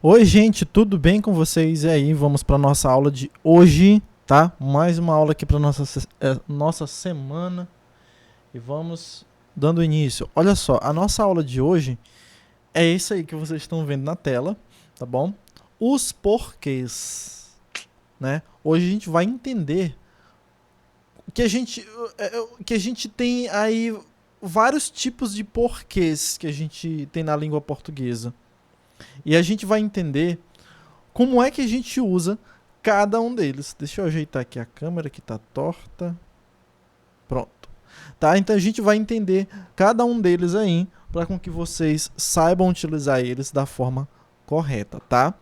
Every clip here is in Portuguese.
Oi, gente, tudo bem com vocês? E aí, vamos para nossa aula de hoje, tá? Mais uma aula aqui para nossa semana e vamos dando início. Olha só, a nossa aula de hoje é isso aí que vocês estão vendo na tela, tá bom? Os porquês, né? Hoje a gente vai entender que a gente tem aí vários tipos de porquês que a gente tem na língua portuguesa. E a gente vai entender como é que a gente usa cada um deles. Deixa eu ajeitar aqui a câmera que está torta. Pronto. Tá? Então a gente vai entender cada um deles aí para com que vocês saibam utilizar eles da forma correta, tá?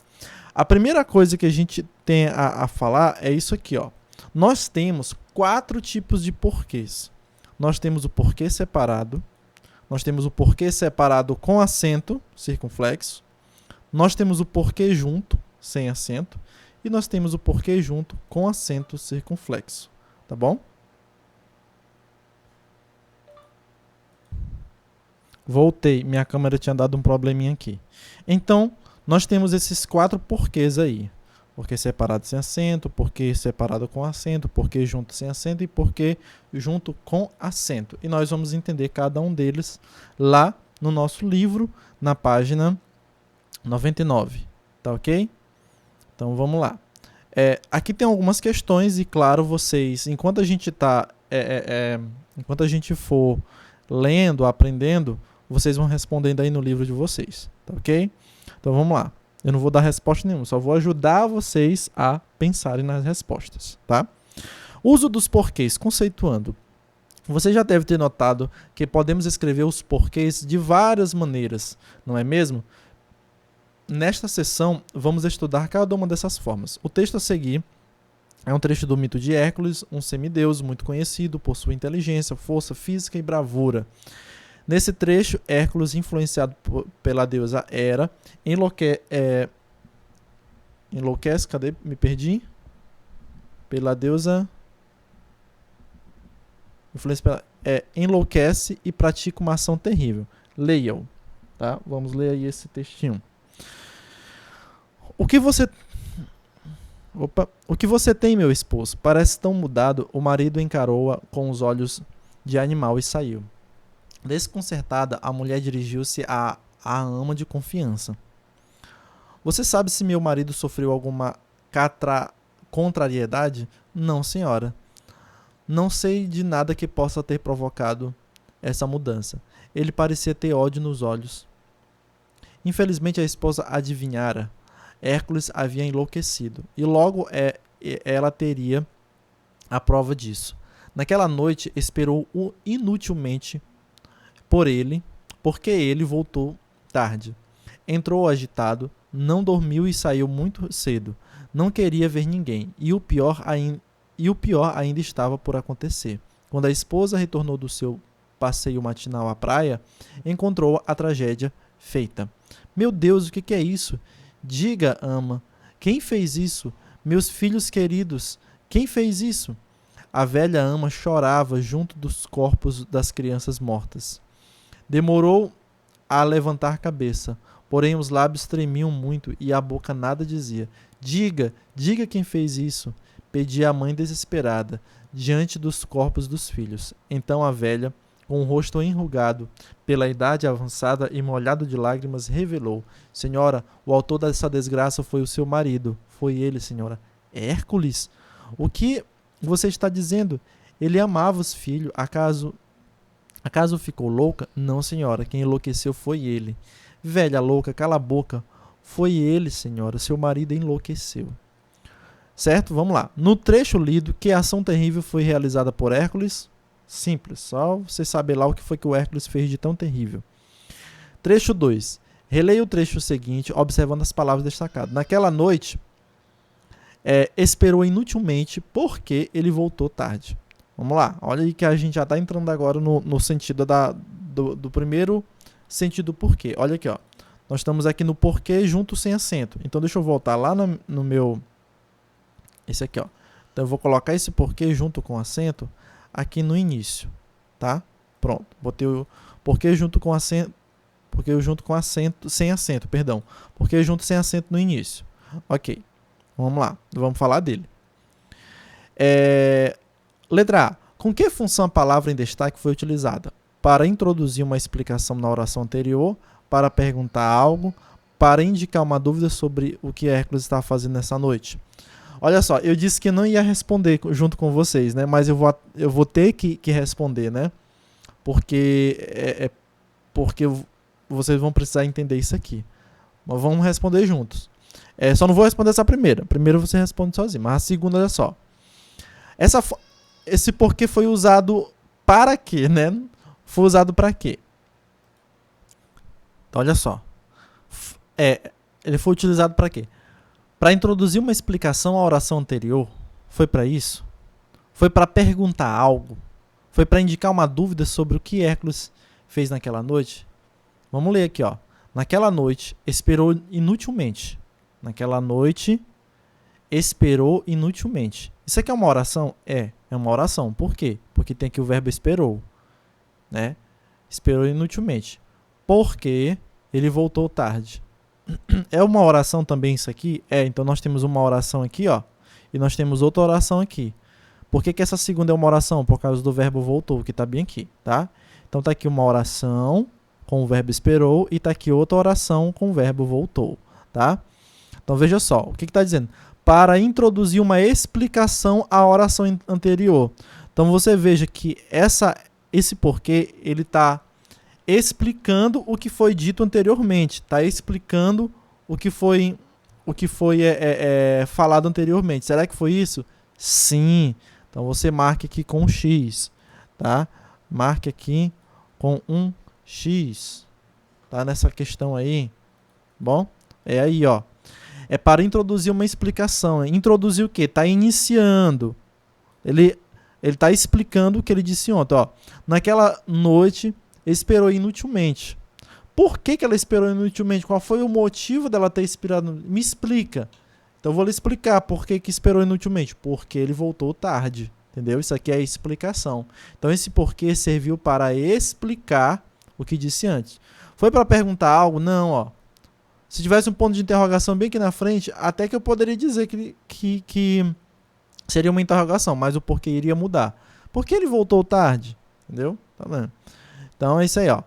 A primeira coisa que a gente tem a falar é isso aqui, ó. Nós temos 4 tipos de porquês. Nós temos o porquê separado, nós temos o porquê separado com acento circunflexo, nós temos o porquê junto, sem acento, e nós temos o porquê junto com acento circunflexo, tá bom? Voltei, minha câmera tinha dado um probleminha aqui. Então, nós temos esses 4 porquês aí. Porquê separado sem acento, porquê separado com acento, porquê junto sem acento e porquê junto com acento. E nós vamos entender cada um deles lá no nosso livro, na página 99, tá ok? Então vamos lá. Aqui tem algumas questões e claro, vocês, enquanto a gente for lendo, aprendendo, vocês vão respondendo aí no livro de vocês, tá ok? Então vamos lá. Eu não vou dar resposta nenhuma, só vou ajudar vocês a pensarem nas respostas, tá? Uso dos porquês, conceituando. Você já deve ter notado que podemos escrever os porquês de várias maneiras, não é mesmo? Nesta sessão, vamos estudar cada uma dessas formas. O texto a seguir é um trecho do mito de Hércules, um semideus muito conhecido por sua inteligência, força física e bravura. Nesse trecho, Hércules, influenciado pela deusa Hera, enlouquece, cadê? Me perdi. Pela deusa... enlouquece e pratica uma ação terrível. Leia-o. Tá? Vamos ler aí esse textinho. O que você tem, meu esposo? Parece tão mudado. O marido encarou-a com os olhos de animal e saiu. Desconcertada, a mulher dirigiu-se à ama de confiança. Você sabe se meu marido sofreu alguma contrariedade? Não, senhora. Não sei de nada que possa ter provocado essa mudança. Ele parecia ter ódio nos olhos. Infelizmente, a esposa adivinhara. Hércules havia enlouquecido, e logo ela teria a prova disso. Naquela noite, esperou inutilmente porque ele voltou tarde. Entrou agitado, não dormiu e saiu muito cedo. Não queria ver ninguém, e o pior ainda estava por acontecer. Quando a esposa retornou do seu passeio matinal à praia, encontrou a tragédia feita. Meu Deus, o que é isso? Diga, ama, quem fez isso? Meus filhos queridos, quem fez isso? A velha ama chorava junto dos corpos das crianças mortas. Demorou a levantar a cabeça, porém os lábios tremiam muito e a boca nada dizia. Diga quem fez isso, pedia a mãe desesperada, diante dos corpos dos filhos. Então a velha, com o rosto enrugado pela idade avançada e molhado de lágrimas, revelou: Senhora, o autor dessa desgraça foi o seu marido. Foi ele, senhora. Hércules? O que você está dizendo? Ele amava os filhos. Acaso ficou louca? Não, senhora. Quem enlouqueceu foi ele. Velha louca, cala a boca. Foi ele, senhora. Seu marido enlouqueceu. Certo? Vamos lá. No trecho lido, que ação terrível foi realizada por Hércules? Simples, só você saber lá o que foi que o Hércules fez de tão terrível. Trecho 2. Releia o trecho seguinte, observando as palavras destacadas. Naquela noite, esperou inutilmente porque ele voltou tarde. Vamos lá, olha aí que a gente já está entrando agora no sentido do primeiro sentido porquê. Olha aqui, ó. Nós estamos aqui no porquê junto sem acento. Então deixa eu voltar lá no meu... Esse aqui, ó. Então eu vou colocar esse porquê junto com acento aqui no início, tá? Pronto, botei o porquê junto com acento Porque eu junto com acento, sem acento, perdão. Porque eu junto sem acento no início. Ok, vamos lá, vamos falar dele. Letra A. Com que função a palavra em destaque foi utilizada? Para introduzir uma explicação na oração anterior, para perguntar algo, para indicar uma dúvida sobre o que Hércules estava fazendo nessa noite. Olha só, eu disse que não ia responder junto com vocês, né? Mas eu vou ter que responder, né? Porque vocês vão precisar entender isso aqui. Mas vamos responder juntos. Só não vou responder essa primeira. Primeiro você responde sozinho. Mas a segunda, olha só. Esse porquê foi usado para quê, né? Foi usado para quê? Então, olha só. Ele foi utilizado para quê? Para introduzir uma explicação à oração anterior. Foi para isso? Foi para perguntar algo? Foi para indicar uma dúvida sobre o que Hércules fez naquela noite? Vamos ler aqui, ó. Naquela noite, esperou inutilmente. Naquela noite, esperou inutilmente. Isso aqui é uma oração? É uma oração. Por quê? Porque tem aqui o verbo esperou, né? Esperou inutilmente. Porque ele voltou tarde. É uma oração também isso aqui? Então nós temos uma oração aqui, ó. E nós temos outra oração aqui. Por que essa segunda é uma oração? Por causa do verbo voltou, que está bem aqui, tá? Então tá aqui uma oração com o verbo esperou e tá aqui outra oração com o verbo voltou, tá? Então veja só, o que está dizendo? Para introduzir uma explicação à oração anterior. Então você veja que esse porquê, ele está explicando o que foi dito anteriormente. Está explicando o que foi falado anteriormente. Será que foi isso? Sim. Então você marca aqui com um X. Tá? Marque aqui com um X. Tá? Nessa questão aí. Bom? Aí, ó. É para introduzir uma explicação. Introduzir o quê? Está iniciando. Ele está explicando o que ele disse ontem. Ó. Naquela noite, esperou inutilmente. Por que ela esperou inutilmente? Qual foi o motivo dela ter esperado? Me explica. Então eu vou lhe explicar por que esperou inutilmente. Porque ele voltou tarde. Entendeu? Isso aqui é a explicação. Então esse porquê serviu para explicar o que disse antes. Foi para perguntar algo? Não, ó. Se tivesse um ponto de interrogação bem aqui na frente, até que eu poderia dizer que seria uma interrogação, mas o porquê iria mudar. Por que ele voltou tarde? Entendeu? Tá vendo? Então é isso aí, ó.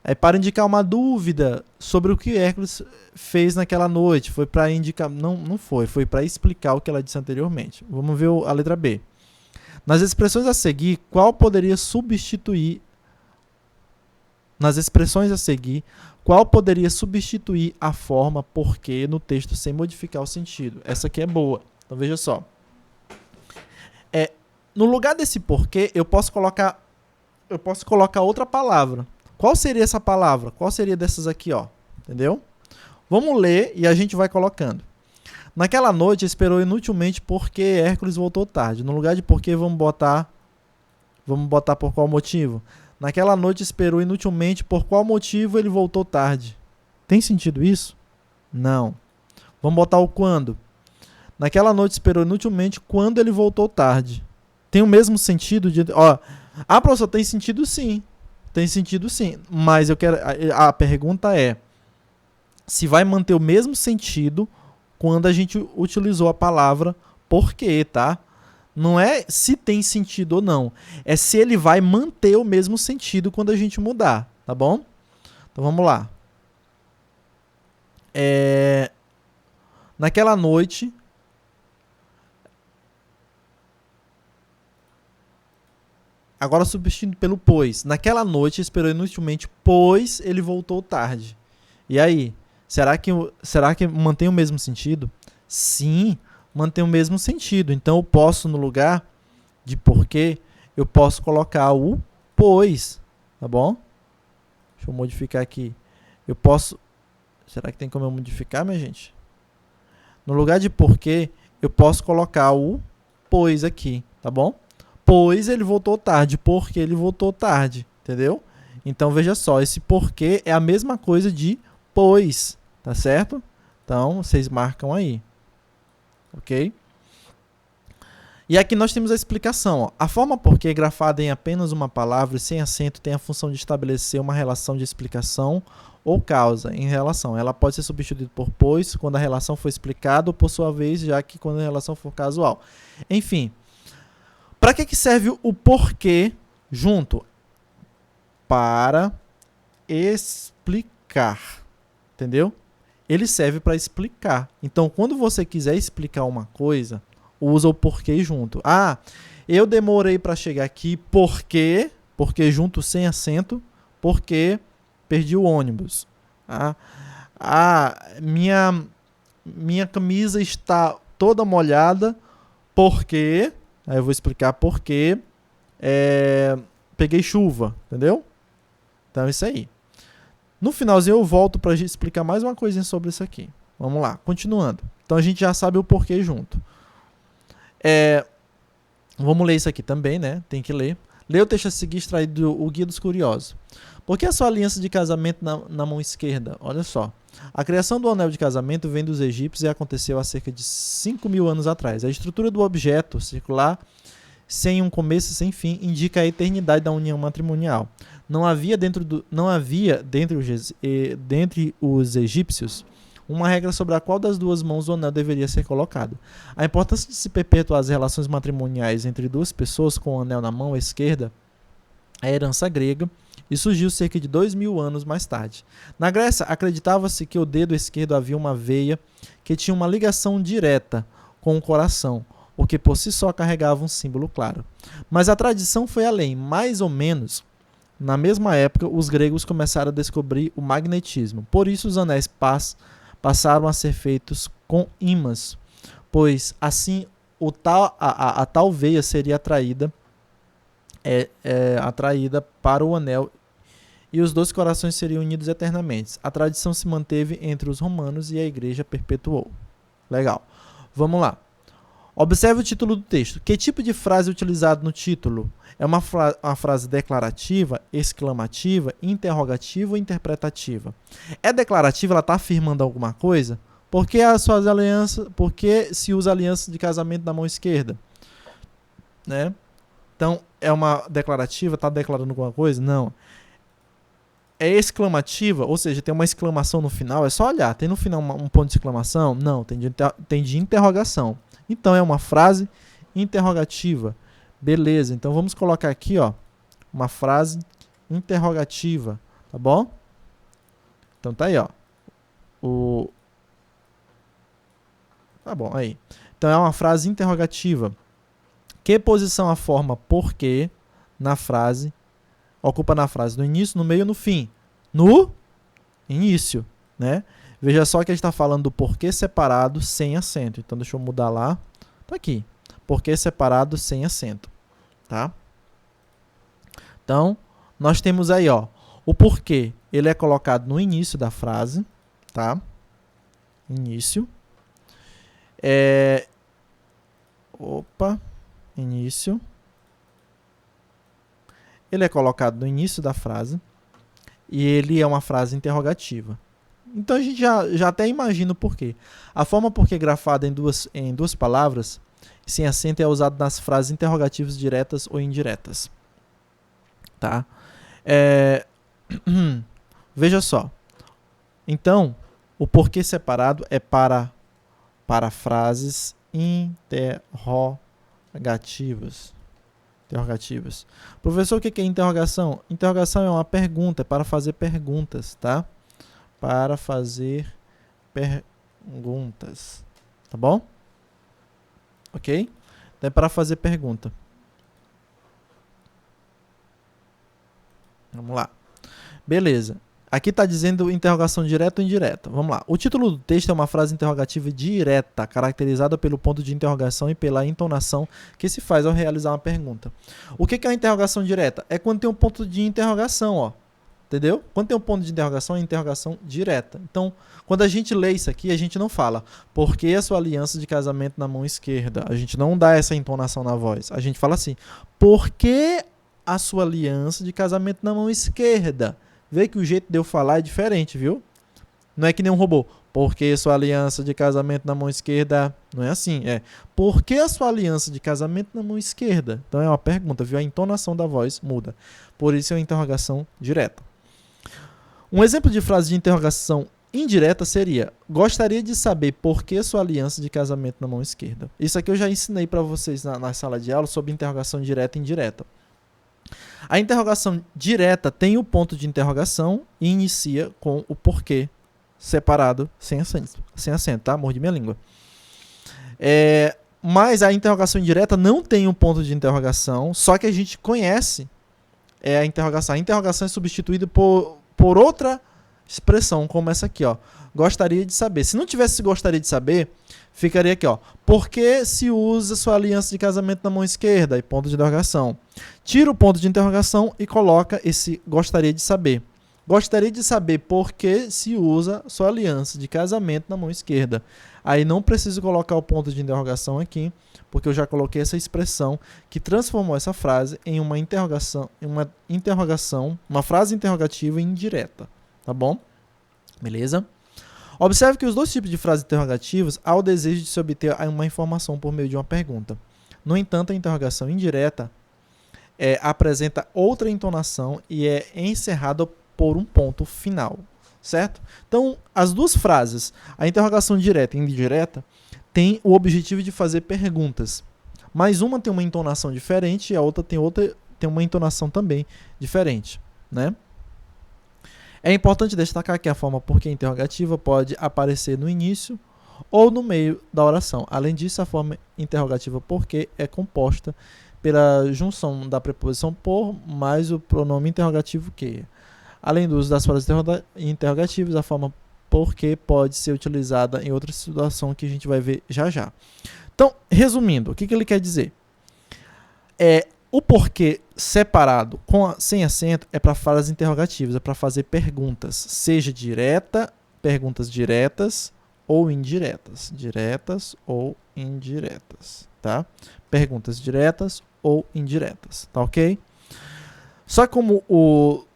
É para indicar uma dúvida sobre o que Hércules fez naquela noite. Foi para indicar... Não foi. Foi para explicar o que ela disse anteriormente. Vamos ver a letra B. Nas expressões a seguir, qual poderia substituir... Nas expressões a seguir, qual poderia substituir a forma porque no texto sem modificar o sentido? Essa aqui é boa. Então veja só. No lugar desse porquê, eu posso colocar outra palavra. Qual seria essa palavra? Qual seria dessas aqui, ó? Entendeu? Vamos ler e a gente vai colocando. Naquela noite esperou inutilmente porque Hércules voltou tarde. No lugar de porquê, vamos botar por qual motivo? Naquela noite esperou inutilmente por qual motivo ele voltou tarde. Tem sentido isso? Não. Vamos botar o quando. Naquela noite esperou inutilmente quando ele voltou tarde. Tem o mesmo sentido de... Ó, professor, tem sentido sim. Tem sentido sim. Mas a pergunta é se vai manter o mesmo sentido quando a gente utilizou a palavra porquê, tá? Não é se tem sentido ou não. É se ele vai manter o mesmo sentido quando a gente mudar, tá bom? Então vamos lá. Naquela noite... Agora substituindo pelo pois. Naquela noite esperou inutilmente, pois ele voltou tarde. E aí? Será que mantém o mesmo sentido? Sim, mantém o mesmo sentido. Então eu posso, no lugar de porquê, eu posso colocar o pois. Tá bom? Deixa eu modificar aqui. Eu posso... Será que tem como eu modificar, minha gente? No lugar de porquê, eu posso colocar o pois aqui. Tá bom? Pois ele voltou tarde, porque ele voltou tarde, entendeu? Então, veja só, esse porquê é a mesma coisa de pois, tá certo? Então, vocês marcam aí, ok? E aqui nós temos a explicação. Ó. A forma porquê grafada em apenas uma palavra e sem acento tem a função de estabelecer uma relação de explicação ou causa em relação. Ela pode ser substituída por pois quando a relação for explicada ou por sua vez, já que quando a relação for casual. Enfim, para que serve o porquê junto? Para explicar, entendeu? Ele serve para explicar. Então, quando você quiser explicar uma coisa, usa o porquê junto. Ah, eu demorei para chegar aqui porque junto sem acento, porque perdi o ônibus. Minha camisa está toda molhada porque, aí eu vou explicar porque peguei chuva, entendeu? Então é isso aí. No finalzinho eu volto para explicar mais uma coisinha sobre isso aqui. Vamos lá, continuando. Então a gente já sabe o porquê junto. Vamos ler isso aqui também, né? Tem que ler. Lê o texto a seguir extraído do Guia dos Curiosos. Por que a sua aliança de casamento na mão esquerda? Olha só. A criação do anel de casamento vem dos egípcios e aconteceu há cerca de 5.000 anos atrás. A estrutura do objeto circular, sem um começo e sem fim, indica a eternidade da união matrimonial. Não havia dentre os egípcios uma regra sobre a qual das duas mãos o anel deveria ser colocado. A importância de se perpetuar as relações matrimoniais entre duas pessoas com o anel na mão esquerda é herança grega e surgiu cerca de 2.000 anos mais tarde. Na Grécia, acreditava-se que o dedo esquerdo havia uma veia que tinha uma ligação direta com o coração, o que por si só carregava um símbolo claro. Mas a tradição foi além. Mais ou menos na mesma época, os gregos começaram a descobrir o magnetismo. Por isso, os anéis passaram a ser feitos com ímãs, pois assim a tal veia seria atraída para o anel e os dois corações seriam unidos eternamente. A tradição se manteve entre os romanos e a igreja perpetuou. Legal. Vamos lá. Observe o título do texto. Que tipo de frase é utilizado no título? É uma frase declarativa, exclamativa, interrogativa ou interpretativa? É declarativa, ela está afirmando alguma coisa? Por que se usa aliança de casamento na mão esquerda? Né? Então, é uma declarativa, está declarando alguma coisa? Não. É exclamativa, ou seja, tem uma exclamação no final, é só olhar. Tem no final um ponto de exclamação? Não, tem de interrogação. Então, é uma frase interrogativa. Beleza, então vamos colocar aqui, ó, uma frase interrogativa, tá bom? Então tá aí, ó. Tá bom, aí. Então é uma frase interrogativa. Que posição a forma porquê na frase ocupa na frase? No início, no meio ou no fim? No início, né? Veja só que a gente está falando do porquê separado sem acento. Então deixa eu mudar lá. Tá aqui. Porquê separado sem acento, tá? Então, nós temos aí, ó, o porquê. Ele é colocado no início da frase, tá? Início. Início. Ele é colocado no início da frase e ele é uma frase interrogativa. Então a gente já até imagina o porquê. A forma porquê grafada em duas palavras, sem acento, é usada nas frases interrogativas diretas ou indiretas. Tá? Veja só. Então, o porquê separado é para frases interrogativas. Professor, o que é interrogação? Interrogação é uma pergunta, é para fazer perguntas, tá? Para fazer perguntas. Tá bom? Ok? Então é para fazer pergunta. Vamos lá. Beleza. Aqui está dizendo interrogação direta ou indireta. Vamos lá. O título do texto é uma frase interrogativa direta, caracterizada pelo ponto de interrogação e pela entonação que se faz ao realizar uma pergunta. O que é a interrogação direta? É quando tem um ponto de interrogação, ó. Entendeu? Quando tem um ponto de interrogação, é interrogação direta. Então, quando a gente lê isso aqui, a gente não fala por que a sua aliança de casamento na mão esquerda? A gente não dá essa entonação na voz. A gente fala assim, por que a sua aliança de casamento na mão esquerda? Vê que o jeito de eu falar é diferente, viu? Não é que nem um robô. Por que sua aliança de casamento na mão esquerda? Não é assim. É por que a sua aliança de casamento na mão esquerda? Então é uma pergunta, viu? A entonação da voz muda. Por isso é uma interrogação direta. Um exemplo de frase de interrogação indireta seria: gostaria de saber por que sua aliança de casamento na mão esquerda. Isso aqui eu já ensinei para vocês na sala de aula sobre interrogação direta e indireta. A interrogação direta tem o ponto de interrogação e inicia com o porquê separado, sem acento, tá? Mordi minha língua. Mas a interrogação indireta não tem um ponto de interrogação, só que a gente conhece a interrogação. A interrogação é substituída por outra expressão, como essa aqui, ó. Gostaria de saber. Se não tivesse gostaria de saber, ficaria aqui, ó. Por que se usa sua aliança de casamento na mão esquerda? E ponto de interrogação. Tira o ponto de interrogação e coloca esse gostaria de saber. Gostaria de saber por que se usa sua aliança de casamento na mão esquerda. Aí não preciso colocar o ponto de interrogação aqui, porque eu já coloquei essa expressão que transformou essa frase em uma interrogação, uma frase interrogativa indireta. Tá bom? Beleza? Observe que os dois tipos de frases interrogativas há o desejo de se obter uma informação por meio de uma pergunta. No entanto, a interrogação indireta apresenta outra entonação e é encerrada por um ponto final, certo? Então, as duas frases, a interrogação direta e indireta, tem o objetivo de fazer perguntas, mas uma tem uma entonação diferente e a outra tem uma entonação também diferente, né? É importante destacar que a forma por que interrogativa pode aparecer no início ou no meio da oração. Além disso, a forma interrogativa por que é composta pela junção da preposição por mais o pronome interrogativo que. Além do uso das frases interrogativas, a forma por que pode ser utilizada em outra situação que a gente vai ver já já. Então, resumindo, o que ele quer dizer? O porquê separado sem acento é para frases interrogativas, é para fazer perguntas, seja perguntas diretas ou indiretas. Diretas ou indiretas, tá? Perguntas diretas ou indiretas, tá ok? Só como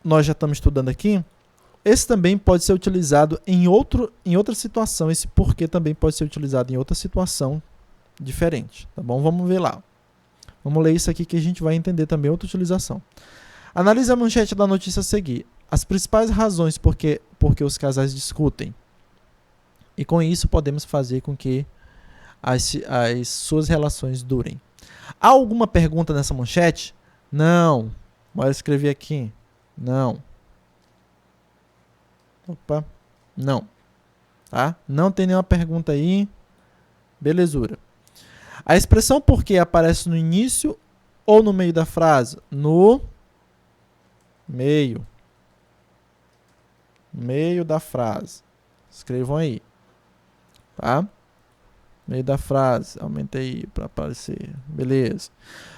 nós já estamos estudando aqui, esse também pode ser utilizado em outra situação. Esse porquê também pode ser utilizado em outra situação diferente, tá bom? Vamos ver lá. Vamos ler isso aqui que a gente vai entender também outra utilização. Analise a manchete da notícia a seguir. As principais razões por que os casais discutem. E com isso podemos fazer com que as suas relações durem. Há alguma pergunta nessa manchete? Não. Bora escrever aqui. Não. Opa. Não. Tá? Não tem nenhuma pergunta aí. Belezura. A expressão porque aparece no início ou no meio da frase? No meio. Meio da frase. Escrevam aí. Tá? Meio da frase. Aumenta aí para aparecer. Beleza.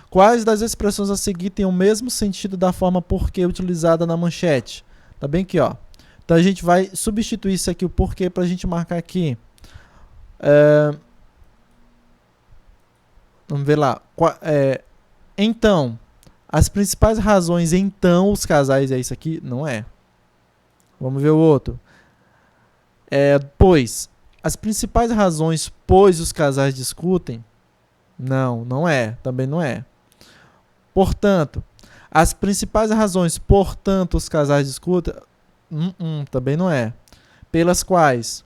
Quais das expressões a seguir têm o mesmo sentido da forma porquê utilizada na manchete? Tá bem aqui, ó. Então a gente vai substituir isso aqui, o porquê, para a gente marcar aqui. Vamos ver lá. Então, as principais razões, então, os casais, é isso aqui? Não é. Vamos ver o outro. Pois, as principais razões, pois os casais discutem? Não, não é. Também não é. Portanto, as principais razões, portanto, os casais discutem? Também não é. Pelas quais?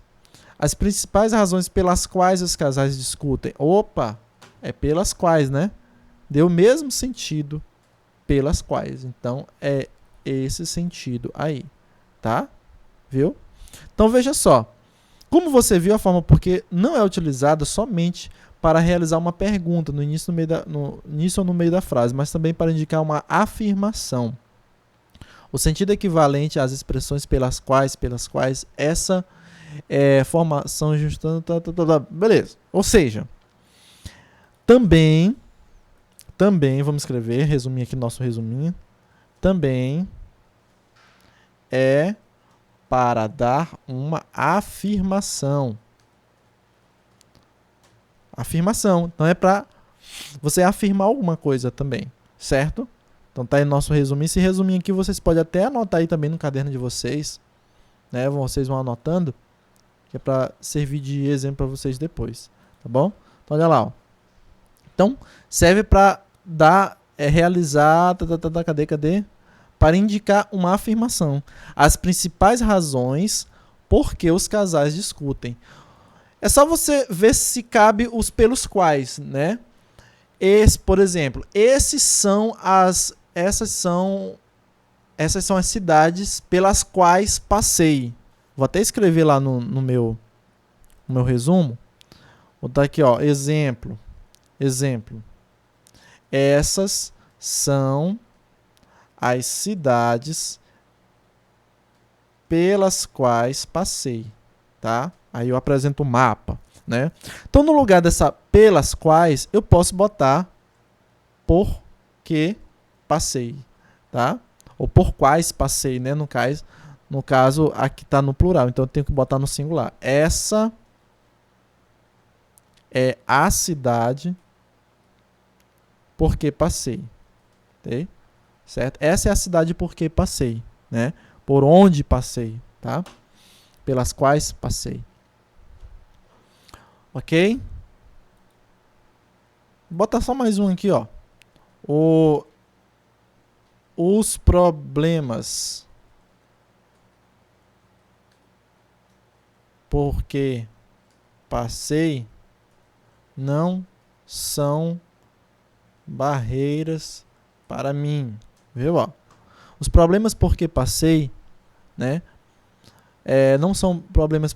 As principais razões pelas quais os casais discutem. Opa! É pelas quais, né? Deu o mesmo sentido pelas quais. Então, é esse sentido aí. Tá? Viu? Então, veja só. Como você viu, a forma porque não é utilizada somente para realizar uma pergunta no início ou no meio da frase, mas também para indicar uma afirmação. O sentido equivalente às expressões pelas quais essa formação juntando... Beleza. Ou seja, também, vamos escrever, resumir aqui nosso resuminho, também é para dar uma afirmação. Afirmação. Então é para você afirmar alguma coisa também, certo? Então tá aí nosso resuminho. Esse resuminho aqui vocês podem até anotar aí também no caderno de vocês, né? Vocês vão anotando, que é para servir de exemplo para vocês depois, tá bom? Então olha lá, ó. Então serve para realizar, cadê? para indicar uma afirmação. As principais razões por que os casais discutem. É só você ver se cabe os pelos quais, né? Por exemplo, essas são as cidades pelas quais passei. Vou até escrever lá no meu resumo. Vou dar aqui, ó, exemplo. Essas são as cidades pelas quais passei, tá? Aí eu apresento o mapa, né? Então, no lugar dessa pelas quais, eu posso botar por que passei, tá? Ou por quais passei, né? No caso, aqui está no plural, então eu tenho que botar no singular. Essa é a cidade por que passei, okay? Certo? Essa é a cidade por que passei, né? Por onde passei, tá? Pelas quais passei. Ok? Vou botar só mais um aqui, ó. Os problemas porque passei não são barreiras para mim. Viu? Ó? Os problemas porque passei, né? Não são problemas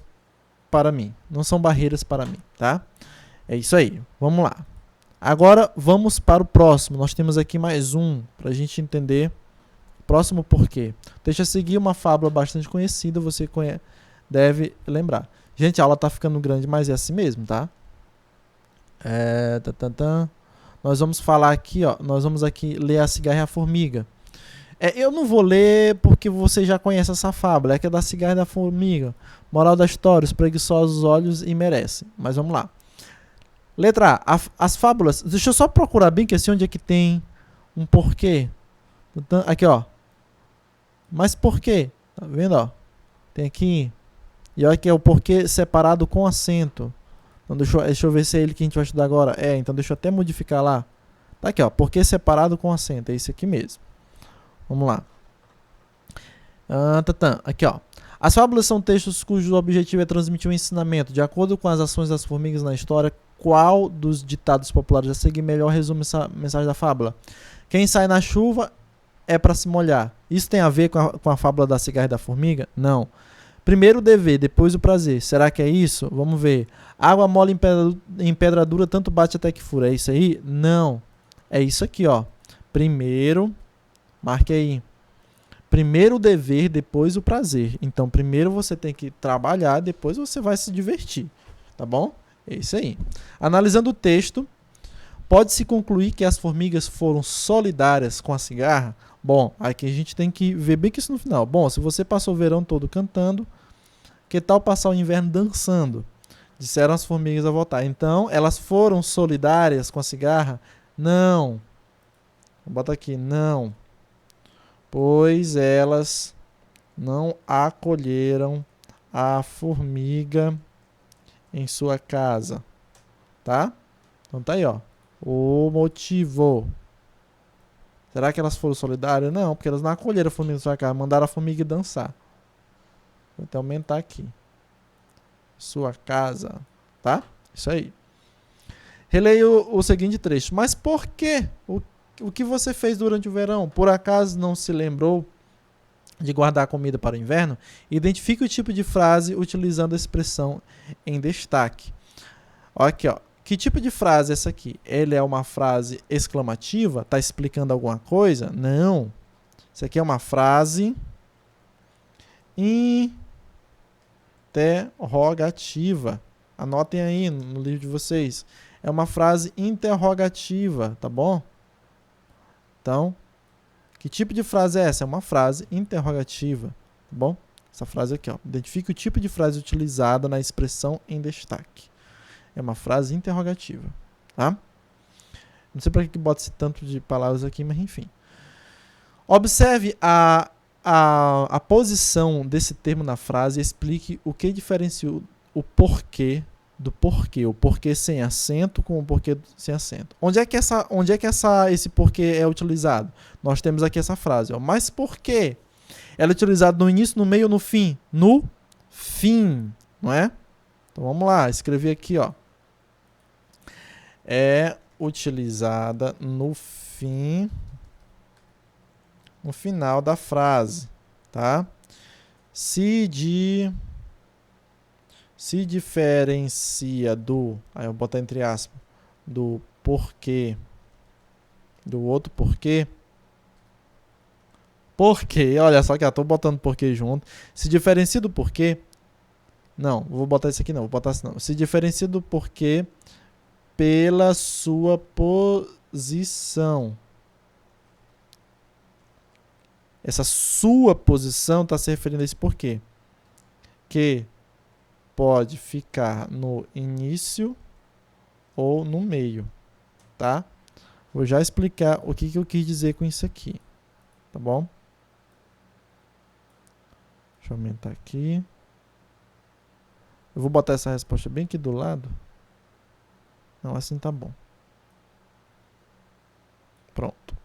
para mim. Não são barreiras para mim, tá? É isso aí. Vamos lá. Agora vamos para o próximo. Nós temos aqui mais um para a gente entender. Próximo porquê. Deixa eu seguir uma fábula bastante conhecida, você deve lembrar. Gente, a aula tá ficando grande, mas é assim mesmo, tá? Nós vamos falar aqui, ó. Nós vamos aqui ler A Cigarra e a Formiga. Eu não vou ler porque você já conhece essa fábula. É que é da cigarra e da formiga. Moral da história: os preguiçosos olhos e merecem. Mas vamos lá. Letra A. As fábulas. Deixa eu só procurar bem que assim onde é que tem um porquê. Aqui, ó. Mas por quê? Tá vendo, ó? Tem aqui. E olha que é o porquê separado com acento. Então deixa eu ver se é ele que a gente vai estudar agora. Então deixa eu até modificar lá. Tá aqui, ó. Porquê separado com acento. É esse aqui mesmo. Vamos lá. Aqui, ó. As fábulas são textos cujo objetivo é transmitir um ensinamento. De acordo com as ações das formigas na história, qual dos ditados populares a seguir melhor resume essa mensagem da fábula? Quem sai na chuva é para se molhar. Isso tem a ver com a fábula da cigarra e da formiga? Não. Primeiro o dever, depois o prazer. Será que é isso? Vamos ver. Água mole em pedra dura, tanto bate até que fura. É isso aí? Não. É isso aqui, ó. Primeiro, marque aí. Primeiro o dever, depois o prazer. Então, primeiro você tem que trabalhar, depois você vai se divertir. Tá bom? É isso aí. Analisando o texto, pode-se concluir que as formigas foram solidárias com a cigarra? Bom, aqui a gente tem que ver bem que isso no final. Bom, se você passou o verão todo cantando, que tal passar o inverno dançando? Disseram as formigas a voltar. Então, elas foram solidárias com a cigarra? Não. Vou botar aqui, não. Pois elas não acolheram a formiga em sua casa. Tá? Então tá aí, ó. O motivo. Será que elas foram solidárias? Não, porque elas não acolheram a formiga em sua casa. Mandaram a formiga dançar. Vou até aumentar aqui. Sua casa. Tá? Isso aí. Releio o seguinte trecho. Mas por quê? O que você fez durante o verão? Por acaso não se lembrou de guardar comida para o inverno? Identifique o tipo de frase utilizando a expressão em destaque. Olha aqui, ó. Que tipo de frase é essa aqui? Ele é uma frase exclamativa? Está explicando alguma coisa? Não. Isso aqui é uma frase interrogativa. Anotem aí no livro de vocês. É uma frase interrogativa, tá bom? Então, que tipo de frase é essa? É uma frase interrogativa, tá bom? Essa frase aqui, ó. Identifique o tipo de frase utilizada na expressão em destaque. É uma frase interrogativa, tá? Não sei para que bota esse tanto de palavras aqui, mas enfim. Observe a posição desse termo na frase e explique o que diferencia o porquê do porquê. O porquê sem acento com o porquê sem acento. Onde é que esse porquê é utilizado? Nós temos aqui essa frase. Ó, mas por quê? Ela é utilizada no início, no meio ou no fim? No fim, não é? Então vamos lá, escrevi aqui, ó. É utilizada no fim, no final da frase, tá? Se diferencia do, aí eu vou botar entre aspas, do porquê, do outro porquê. Porquê, olha só que eu tô botando porquê junto. Se diferencia do porquê. Não, vou botar isso aqui não, vou botar assim não. Se diferencia do porquê pela sua posição. Essa sua posição está se referindo a esse porquê. Que pode ficar no início ou no meio, tá? Vou já explicar o que eu quis dizer com isso aqui, tá bom? Deixa eu aumentar aqui. Eu vou botar essa resposta bem aqui do lado. Não, assim tá bom. Pronto.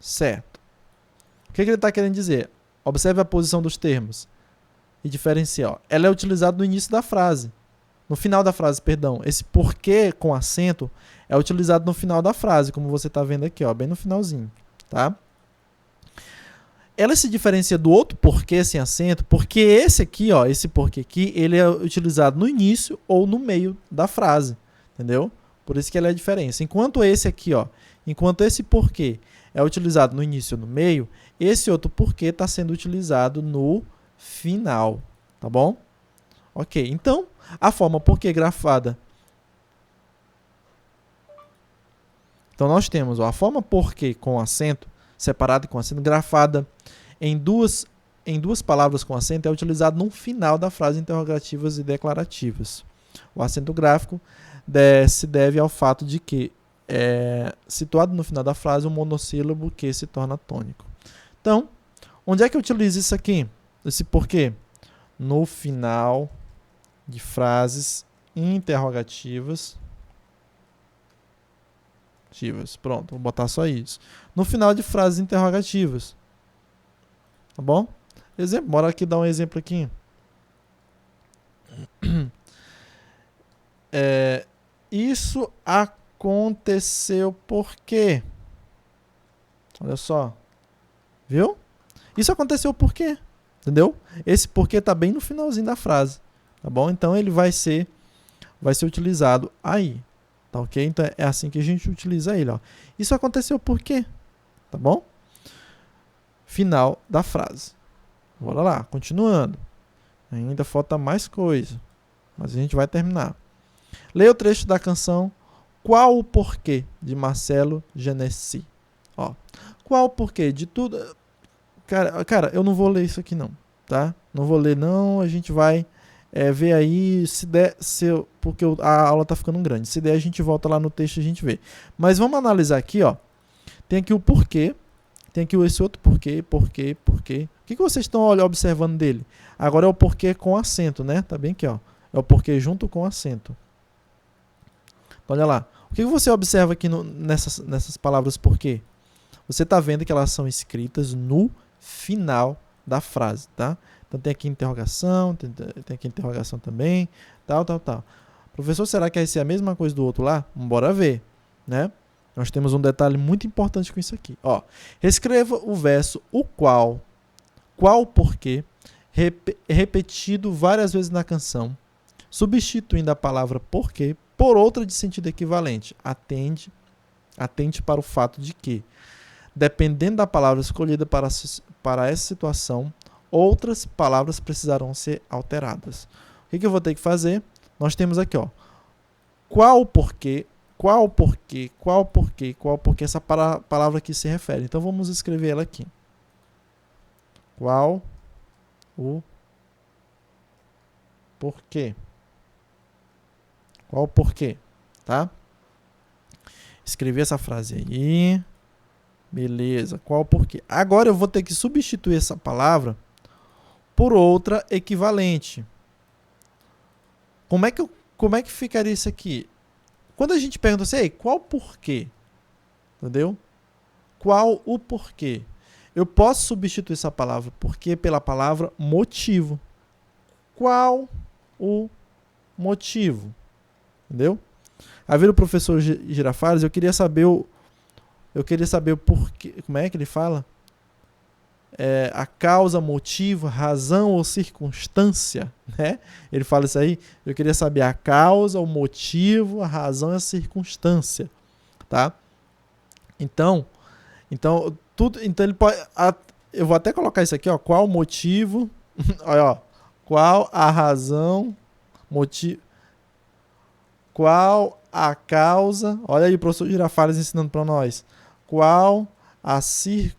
Certo. O que ele está querendo dizer? Observe a posição dos termos e diferencia. Ó. Ela é utilizada no início da frase. No final da frase, perdão. Esse porquê com acento é utilizado no final da frase, como você está vendo aqui, ó, bem no finalzinho. Tá? Ela se diferencia do outro porquê sem acento, porque esse aqui, ó, esse porquê aqui, ele é utilizado no início ou no meio da frase. Entendeu? Por isso que ela é a diferença. Enquanto esse aqui, ó, enquanto esse porquê é utilizado no início ou no meio, esse outro porquê está sendo utilizado no final, tá bom? Ok, então, a forma porquê grafada. Então, nós temos ó, a forma porquê com acento, separado e com acento, grafada em duas palavras com acento, é utilizado no final da frase interrogativas e declarativas. O acento gráfico se deve ao fato de que situado no final da frase um monossílabo que se torna tônico. Então, onde é que eu utilizo isso aqui? Esse porquê? No final de frases interrogativas. Pronto, vou botar só isso. No final de frases interrogativas. Tá bom? Exemplo, bora aqui dar um exemplo aqui. Isso aconteceu por quê? Olha só. Viu? Isso aconteceu por quê? Entendeu? Esse porquê está bem no finalzinho da frase. Tá bom? Então ele vai ser utilizado aí. Tá ok? Então é assim que a gente utiliza ele. Ó. Isso aconteceu por quê? Tá bom? Final da frase. Bora lá, continuando. Ainda falta mais coisa. Mas a gente vai terminar. Leia o trecho da canção Qual o Porquê, de Marcelo Genesi. Ó, qual o porquê de tudo... Cara, eu não vou ler isso aqui não, tá? Não vou ler não, a gente vai ver aí, se der, porque a aula tá ficando grande. Se der, a gente volta lá no texto e a gente vê. Mas vamos analisar aqui, ó. Tem aqui o porquê, tem aqui esse outro porquê. O que vocês estão observando dele? Agora é o porquê com acento, né? Tá bem aqui, ó. É o porquê junto com acento. Olha lá. O que você observa aqui nessas palavras porquê? Você está vendo que elas são escritas no final da frase, tá? Então tem aqui interrogação, tem aqui interrogação também, tal. Professor, será que vai ser a mesma coisa do outro lá? Bora ver, né? Nós temos um detalhe muito importante com isso aqui. Ó, reescreva o verso o qual porquê, repetido várias vezes na canção, substituindo a palavra porquê por outra de sentido equivalente. Atente para o fato de que, dependendo da palavra escolhida para essa situação, outras palavras precisarão ser alteradas. O que eu vou ter que fazer? Nós temos aqui, ó, qual o porquê, essa palavra aqui se refere. Então vamos escrever ela aqui. Qual o porquê? Qual o porquê? Tá? Escrevi essa frase aí. Beleza. Qual o porquê? Agora eu vou ter que substituir essa palavra por outra equivalente. Como é que ficaria isso aqui? Quando a gente pergunta assim, qual porquê? Entendeu? Qual o porquê? Eu posso substituir essa palavra porquê pela palavra motivo. Qual o motivo? Entendeu? Aí veio o professor Girafales, eu queria saber o porquê. Como é que ele fala? A causa, motivo, razão ou circunstância, né? Ele fala isso aí. Eu queria saber a causa, o motivo, a razão e a circunstância, tá? Então ele pode. Eu vou até colocar isso aqui, ó. Qual o motivo? Olha, ó. Qual a razão, motivo? Qual a causa? Olha aí o professor Girafales ensinando para nós. Qual a circunstância?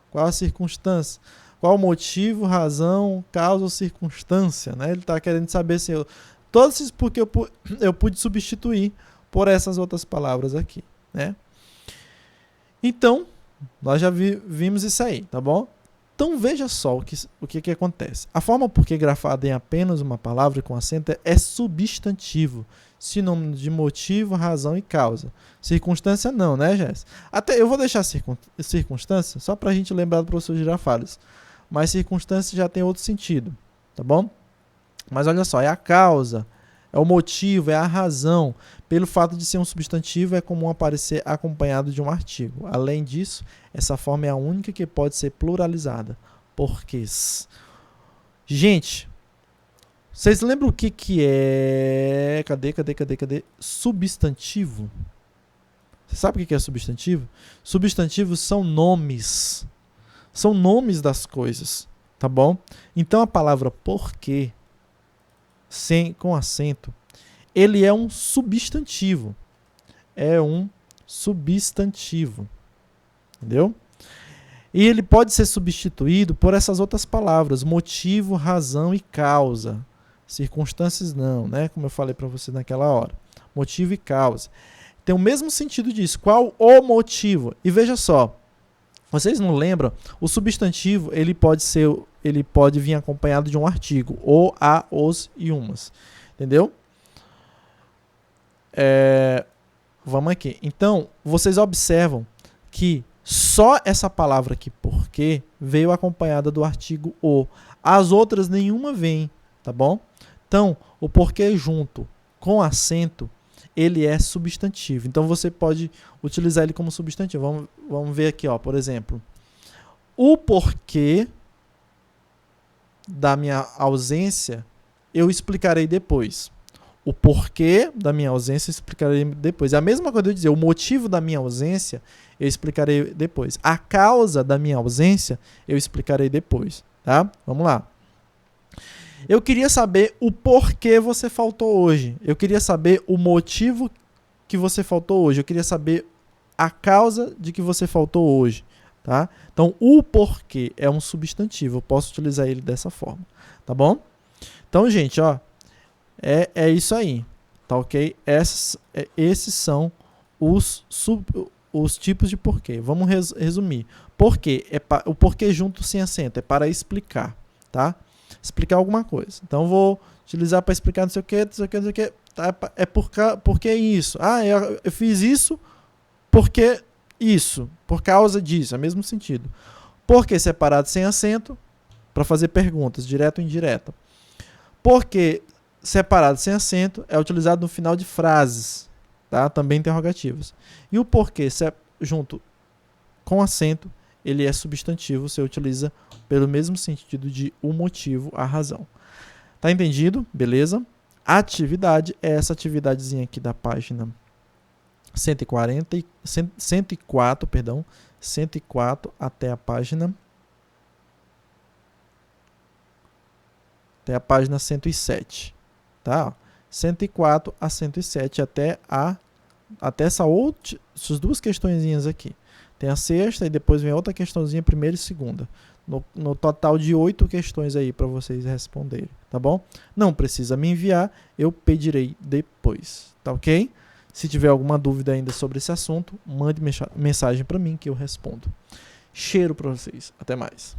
Qual a circunstância? Qual o motivo, razão, causa ou circunstância? Né? Ele está querendo saber se todos esses porque eu pude substituir por essas outras palavras aqui. Né? Então, nós já vimos isso aí, tá bom? Então veja só o que acontece. A forma porquê grafada em apenas uma palavra com acento é substantivo, sinônimo de motivo, razão e causa. Circunstância não, né, Jéssica? Até eu vou deixar circunstância só para a gente lembrar do professor Girafales. Mas circunstância já tem outro sentido, tá bom? Mas olha só, é a causa, é o motivo, é a razão. Pelo fato de ser um substantivo, é comum aparecer acompanhado de um artigo. Além disso, essa forma é a única que pode ser pluralizada. Porquês. Gente, vocês lembram o que é... Cadê? Substantivo. Você sabe o que é substantivo? Substantivos são nomes. São nomes das coisas, tá bom? Então a palavra porquê, com acento, ele é um substantivo. É um substantivo. Entendeu? E ele pode ser substituído por essas outras palavras: motivo, razão e causa. Circunstâncias não, né? Como eu falei para você naquela hora. Motivo e causa. Tem o mesmo sentido disso. Qual o motivo? E veja só. Vocês não lembram? O substantivo ele pode vir acompanhado de um artigo. O, a, os e umas. Entendeu? Vamos aqui. Então, vocês observam que só essa palavra aqui, porquê, veio acompanhada do artigo o. As outras nenhuma vem, tá bom? Então, o porquê junto com acento, ele é substantivo. Então, você pode utilizar ele como substantivo. Vamos ver aqui, ó, por exemplo. O porquê da minha ausência, eu explicarei depois. O porquê da minha ausência eu explicarei depois. É a mesma coisa eu dizer, o motivo da minha ausência eu explicarei depois. A causa da minha ausência eu explicarei depois, tá? Vamos lá. Eu queria saber o porquê você faltou hoje. Eu queria saber o motivo que você faltou hoje. Eu queria saber a causa de que você faltou hoje, tá? Então, o porquê é um substantivo. Eu posso utilizar ele dessa forma, tá bom? Então, gente, ó, é isso aí, tá ok? Esses são os tipos de porquê. Vamos resumir. Porquê o porquê junto sem acento é para explicar, tá? Explicar alguma coisa. Então, vou utilizar para explicar não sei o que, não sei o que, não sei o que. Tá? Porque isso. Eu fiz isso porque isso. Por causa disso. É o mesmo sentido. Porquê separado sem acento para fazer perguntas, direta ou indireta. Porquê separado sem acento é utilizado no final de frases, tá? Também interrogativas. E o porquê junto com acento, ele é substantivo, você utiliza pelo mesmo sentido de o motivo, a razão. Tá entendido? Beleza? A atividade é essa atividadezinha aqui da página 104 até a página 107. Tá? 104 a 107 até essas duas questõezinhas aqui. Tem a sexta e depois vem outra questãozinha, primeira e segunda. No total de 8 questões aí para vocês responderem, tá bom? Não precisa me enviar, eu pedirei depois, tá ok? Se tiver alguma dúvida ainda sobre esse assunto, mande mensagem para mim que eu respondo. Cheiro para vocês. Até mais.